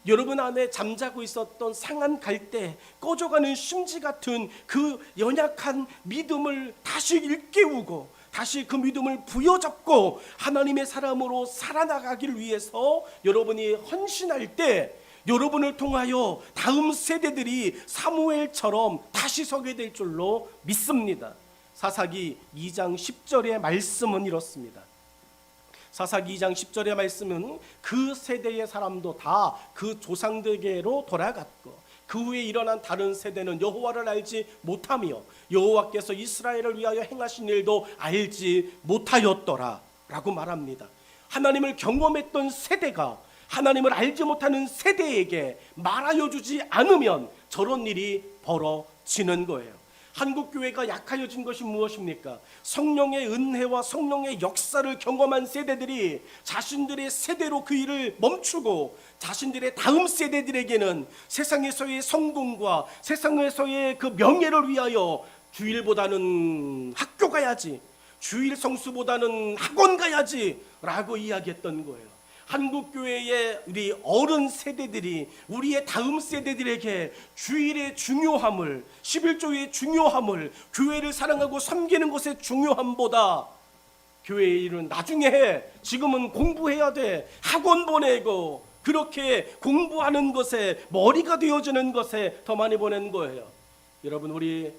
A: 여러분 안에 잠자고 있었던 상한 갈대, 꺼져가는 심지 같은 그 연약한 믿음을 다시 일깨우고 다시 그 믿음을 부여잡고 하나님의 사람으로 살아나가기를 위해서 여러분이 헌신할 때 여러분을 통하여 다음 세대들이 사무엘처럼 다시 서게 될 줄로 믿습니다. 사사기 2장 10절의 말씀은 이렇습니다. 사사기 2장 10절의 말씀은 그 세대의 사람도 다 그 조상들에게로 돌아갔고 그 후에 일어난 다른 세대는 여호와를 알지 못하며 여호와께서 이스라엘을 위하여 행하신 일도 알지 못하였더라 라고 말합니다. 하나님을 경험했던 세대가 하나님을 알지 못하는 세대에게 말하여 주지 않으면 저런 일이 벌어지는 거예요. 한국교회가 약하여진 것이 무엇입니까? 성령의 은혜와 성령의 역사를 경험한 세대들이 자신들의 세대로 그 일을 멈추고 자신들의 다음 세대들에게는 세상에서의 성공과 세상에서의 그 명예를 위하여 주일보다는 학교 가야지, 주일 성수보다는 학원 가야지 라고 이야기했던 거예요. 한국교회의 우리 어른 세대들이 우리의 다음 세대들에게 주일의 중요함을, 11조의 중요함을, 교회를 사랑하고 섬기는 것의 중요함보다 교회의 일은 나중에 해, 지금은 공부해야 돼, 학원 보내고 그렇게 공부하는 것에, 머리가 되어지는 것에 더 많이 보낸 거예요. 여러분, 우리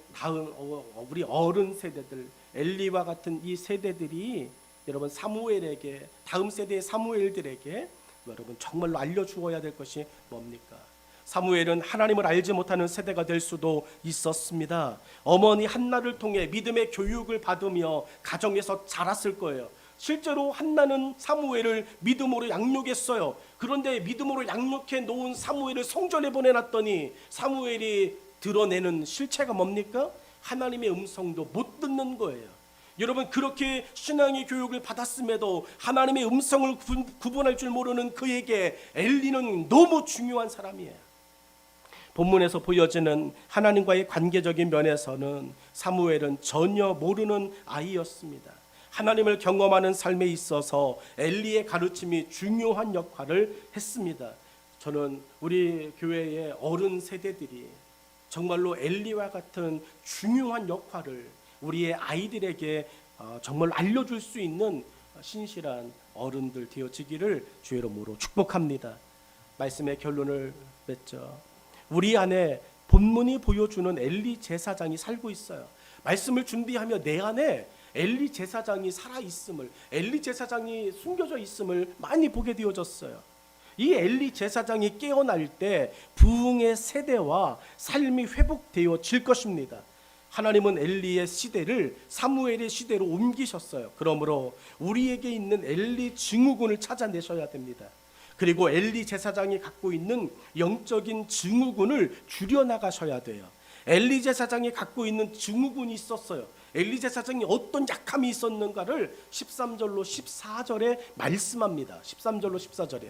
A: 어른 세대들, 엘리와 같은 이 세대들이 여러분 사무엘에게, 다음 세대의 사무엘들에게 여러분 정말로 알려주어야 될 것이 뭡니까? 사무엘은 하나님을 알지 못하는 세대가 될 수도 있었습니다. 어머니 한나를 통해 믿음의 교육을 받으며 가정에서 자랐을 거예요. 실제로 한나는 사무엘을 믿음으로 양육했어요. 그런데 믿음으로 양육해 놓은 사무엘을 성전에 보내놨더니 사무엘이 드러내는 실체가 뭡니까? 하나님의 음성도 못 듣는 거예요. 여러분, 그렇게 신앙의 교육을 받았음에도 하나님의 음성을 구분할 줄 모르는 그에게 엘리는 너무 중요한 사람이에요. 본문에서 보여지는 하나님과의 관계적인 면에서는 사무엘은 전혀 모르는 아이였습니다. 하나님을 경험하는 삶에 있어서 엘리의 가르침이 중요한 역할을 했습니다. 저는 우리 교회의 어른 세대들이 정말로 엘리와 같은 중요한 역할을 우리의 아이들에게 정말 알려줄 수 있는 신실한 어른들 되어지기를 주의 이름으로 축복합니다. 말씀의 결론을 맺죠. 우리 안에 본문이 보여주는 엘리 제사장이 살고 있어요. 말씀을 준비하며 내 안에 엘리 제사장이 살아있음을, 엘리 제사장이 숨겨져 있음을 많이 보게 되어졌어요. 이 엘리 제사장이 깨어날 때 부흥의 세대와 삶이 회복되어질 것입니다. 하나님은 엘리의 시대를 사무엘의 시대로 옮기셨어요. 그러므로 우리에게 있는 엘리 증후군을 찾아내셔야 됩니다. 그리고 엘리 제사장이 갖고 있는 영적인 증후군을 줄여나가셔야 돼요. 엘리 제사장이 갖고 있는 증후군이 있었어요. 엘리 제사장이 어떤 약함이 있었는가를 13절로 14절에 말씀합니다. 13절로 14절에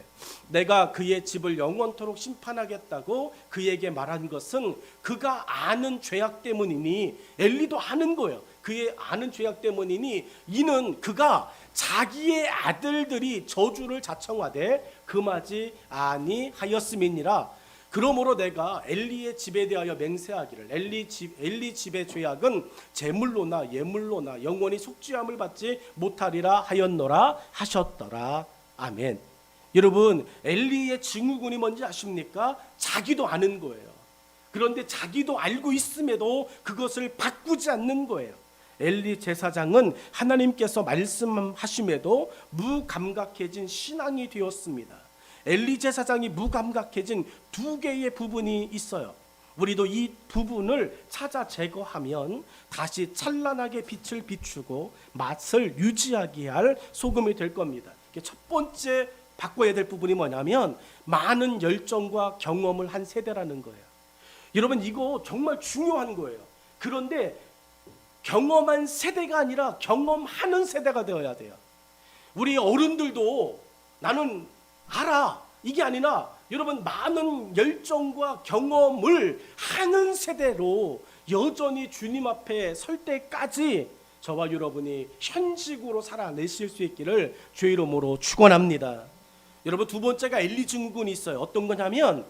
A: 내가 그의 집을 영원토록 심판하겠다고 그에게 말한 것은 그가 아는 죄악 때문이니, 엘리도 아는 거예요. 그의 아는 죄악 때문이니 이는 그가 자기의 아들들이 저주를 자청하되 금하지 아니하였음이니라. 그러므로 내가 엘리의 집에 대하여 맹세하기를 엘리 집의 죄악은 제물로나 예물로나 영원히 속죄함을 받지 못하리라 하였노라 하셨더라. 아멘. 여러분, 엘리의 증후군이 뭔지 아십니까? 자기도 아는 거예요. 그런데 자기도 알고 있음에도 그것을 바꾸지 않는 거예요. 엘리 제사장은 하나님께서 말씀하심에도 무감각해진 신앙이 되었습니다. 엘리 제사장이 무감각해진 두 개의 부분이 있어요. 우리도 이 부분을 찾아 제거하면 다시 찬란하게 빛을 비추고 맛을 유지하게 할 소금이 될 겁니다. 첫 번째 바꿔야 될 부분이 뭐냐면 많은 열정과 경험을 한 세대라는 거예요. 여러분, 이거 정말 중요한 거예요. 그런데 경험한 세대가 아니라 경험하는 세대가 되어야 돼요. 우리 어른들도 나는 알아, 이게 아니라 여러분, 많은 열정과 경험을 하는 세대로 여전히 주님 앞에 설 때까지 저와 여러분이 현직으로 살아내실 수 있기를 주의 이름으로 축원합니다. 여러분, 두 번째가 엘리 증후군이 있어요. 어떤 거냐면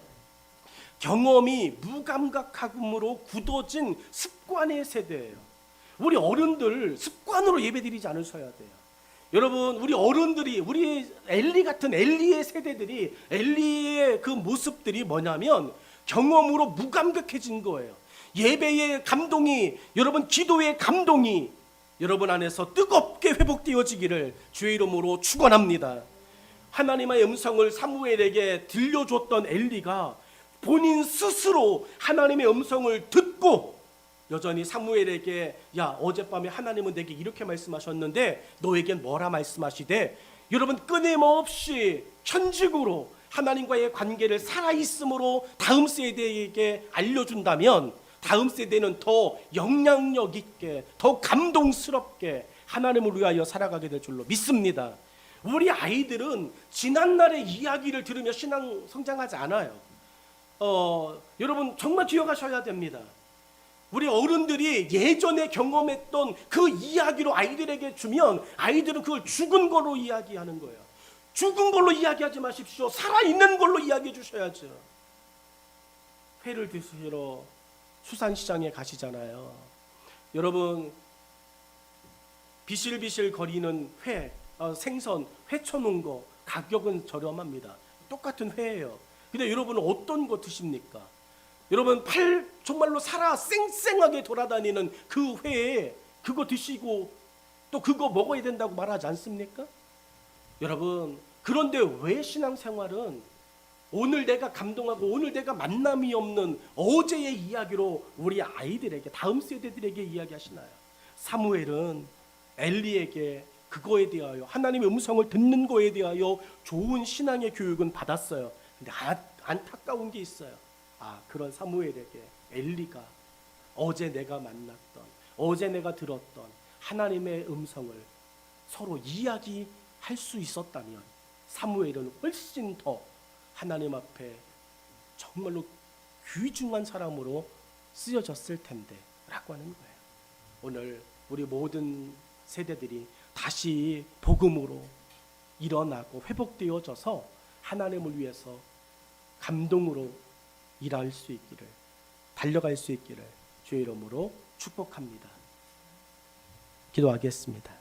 A: 경험이 무감각함으로 굳어진 습관의 세대예요. 우리 어른들 습관으로 예배드리지 않으셔야 돼요. 여러분, 우리 어른들이, 우리 엘리 같은 엘리의 세대들이, 엘리의 그 모습들이 뭐냐면 경험으로 무감각해진 거예요. 예배의 감동이, 여러분 기도의 감동이 여러분 안에서 뜨겁게 회복되어지기를 주의 이름으로 축원합니다. 하나님의 음성을 사무엘에게 들려줬던 엘리가 본인 스스로 하나님의 음성을 듣고 여전히 사무엘에게 야 어젯밤에 하나님은 내게 이렇게 말씀하셨는데 너에겐 뭐라 말씀하시되, 여러분 끊임없이 현직으로 하나님과의 관계를 살아있음으로 다음 세대에게 알려준다면 다음 세대는 더 영향력 있게 더 감동스럽게 하나님을 위하여 살아가게 될 줄로 믿습니다. 우리 아이들은 지난날의 이야기를 들으며 신앙 성장하지 않아요. 여러분 정말 기억하셔야 됩니다. 우리 어른들이 예전에 경험했던 그 이야기로 아이들에게 주면 아이들은 그걸 죽은 걸로 이야기하는 거예요. 죽은 걸로 이야기하지 마십시오. 살아있는 걸로 이야기해 주셔야죠. 회를 드시러 수산시장에 가시잖아요. 여러분 비실비실 거리는 회, 생선, 회 쳐놓은 거 가격은 저렴합니다. 똑같은 회예요. 근데 여러분은 어떤 거 드십니까? 여러분 정말로 살아 쌩쌩하게 돌아다니는 그 회에 그거 드시고 또 그거 먹어야 된다고 말하지 않습니까? 여러분 그런데 왜 신앙생활은 오늘 내가 감동하고 오늘 내가 만남이 없는 어제의 이야기로 우리 아이들에게 다음 세대들에게 이야기하시나요? 사무엘은 엘리에게 그거에 대하여 하나님의 음성을 듣는 거에 대하여 좋은 신앙의 교육은 받았어요. 근데 안타까운 게 있어요. 그런 사무엘에게 엘리가 어제 내가 만났던 어제 내가 들었던 하나님의 음성을 서로 이야기할 수 있었다면 사무엘은 훨씬 더 하나님 앞에 정말로 귀중한 사람으로 쓰여졌을 텐데 라고 하는 거예요. 오늘 우리 모든 세대들이 다시 복음으로 일어나고 회복되어져서 하나님을 위해서 감동으로 일할 수 있기를, 달려갈 수 있기를 주의 이름으로 축복합니다. 기도하겠습니다.